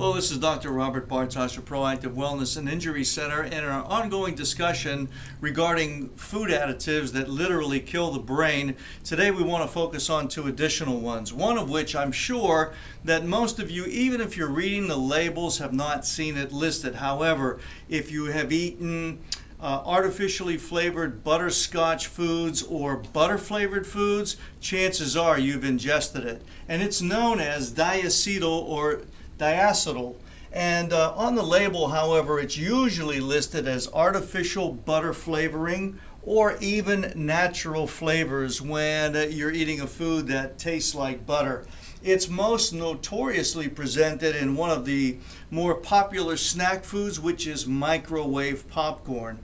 Hello, this is Dr. Robert Bartosh of Proactive Wellness and Injury Center, and our ongoing discussion regarding food additives that literally kill the brain. Today we want to focus on two additional ones, one of which I'm sure that most of you, even if you're reading the labels, have not seen it listed. However, if you have eaten artificially flavored butterscotch foods or butter flavored foods, chances are you've ingested it. And it's known as diacetyl or diacetyl. And on the label, however, it's usually listed as artificial butter flavoring or even natural flavors when you're eating a food that tastes like butter. It's most notoriously presented in one of the more popular snack foods, which is microwave popcorn.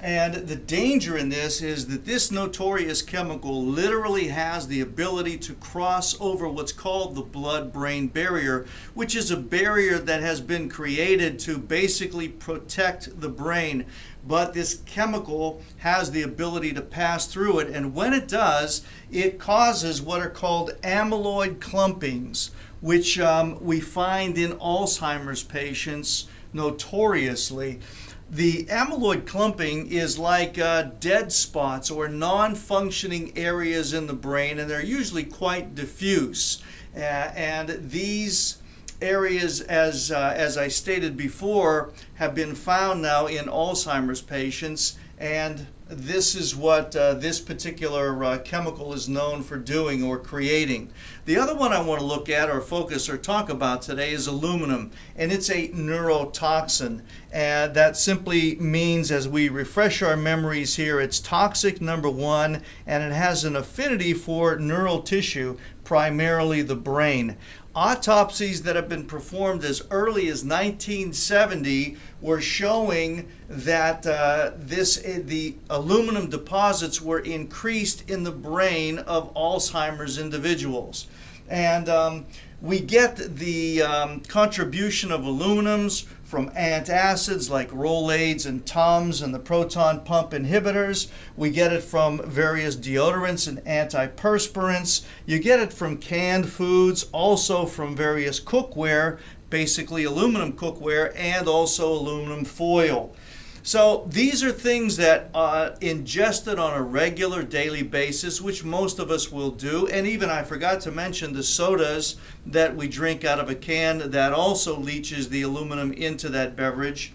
And the danger in this is that this notorious chemical literally has the ability to cross over what's called the blood-brain barrier, which is a barrier that has been created to basically protect the brain. But this chemical has the ability to pass through it, and when it does, it causes what are called amyloid clumpings, which we find in Alzheimer's patients notoriously. The amyloid clumping is like dead spots or non-functioning areas in the brain, and they're usually quite diffuse. And these areas, as I stated before, have been found now in Alzheimer's patients, and this is what this particular chemical is known for doing or creating. The other one I want to look at or focus or talk about today is aluminum, and it's a neurotoxin. And that simply means, as we refresh our memories here, it's toxic, number one, and it has an affinity for neural tissue, primarily the brain. Autopsies that have been performed as early as 1970 were showing that the aluminum deposits were increased in the brain of Alzheimer's individuals. And we get the contribution of aluminums from antacids like rolaids and Tums and the proton pump inhibitors. We get it from various deodorants and antiperspirants. You get it from canned foods, also from various cookware, basically aluminum cookware, and also aluminum foil. So these are things that are ingested on a regular daily basis, which most of us will do. And even I forgot to mention the sodas that we drink out of a can, that also leaches the aluminum into that beverage.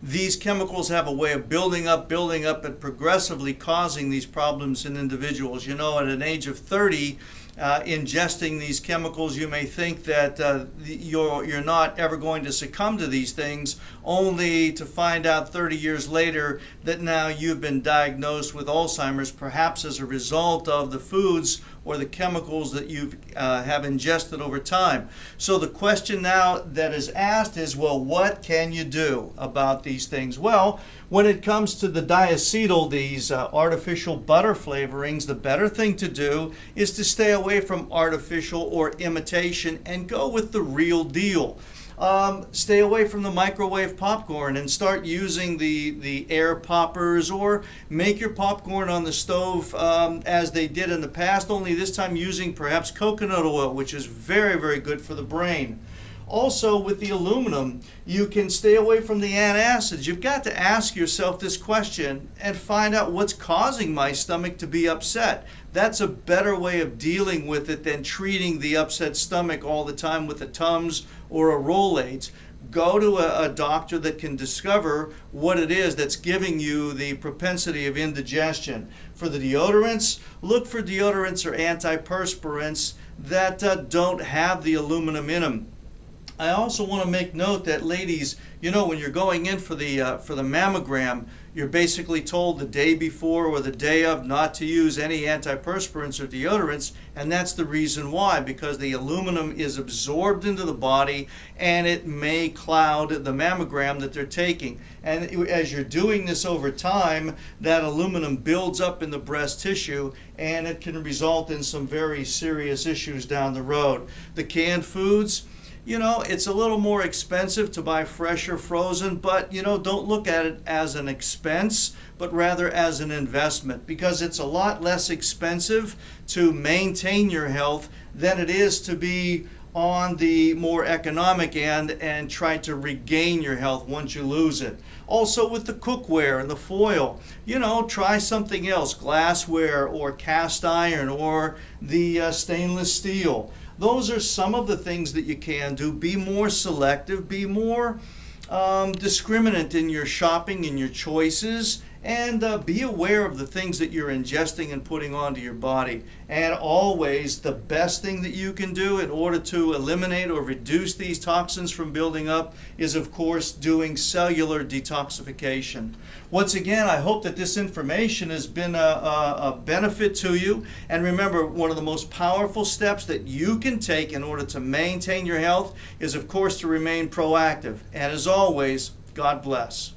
These chemicals have a way of building up, and progressively causing these problems in individuals. You know, at an age of 30, ingesting these chemicals, you may think that you're not ever going to succumb to these things, only to find out 30 years later that now you've been diagnosed with Alzheimer's, perhaps as a result of the foods or the chemicals that you have ingested over time. So the question now that is asked is, well, what can you do about these things? Well, when it comes to the diacetyl, these artificial butter flavorings, the better thing to do is to stay away from artificial or imitation and go with the real deal. Stay away from the microwave popcorn and start using the air poppers, or make your popcorn on the stove as they did in the past, only this time using perhaps coconut oil, which is very, very good for the brain. Also, with the aluminum, you can stay away from the antacids. You've got to ask yourself this question and find out what's causing my stomach to be upset. That's a better way of dealing with it than treating the upset stomach all the time with a Tums or a Rolaids. Go to a doctor that can discover what it is that's giving you the propensity of indigestion. For the deodorants, look for deodorants or antiperspirants that don't have the aluminum in them. I also want to make note that, ladies, you know, when you're going in for the mammogram, you're basically told the day before or the day of not to use any antiperspirants or deodorants, and that's the reason why, because the aluminum is absorbed into the body and it may cloud the mammogram that they're taking. And as you're doing this over time, that aluminum builds up in the breast tissue, and it can result in some very serious issues down the road. The canned foods, you know, it's a little more expensive to buy fresh or frozen, but, you know, don't look at it as an expense, but rather as an investment, because it's a lot less expensive to maintain your health than it is to be on the more economic end and try to regain your health once you lose it. Also with the cookware and the foil, try something else, glassware or cast iron or the stainless steel. Those are some of the things that you can do. Be more selective, be more discriminant in your shopping, in your choices, and be aware of the things that you're ingesting and putting onto your body. And always, the best thing that you can do in order to eliminate or reduce these toxins from building up is, of course, doing cellular detoxification. Once again, I hope that this information has been a benefit to you. And remember, one of the most powerful steps that you can take in order to maintain your health is, of course, to remain proactive. And as always, God bless.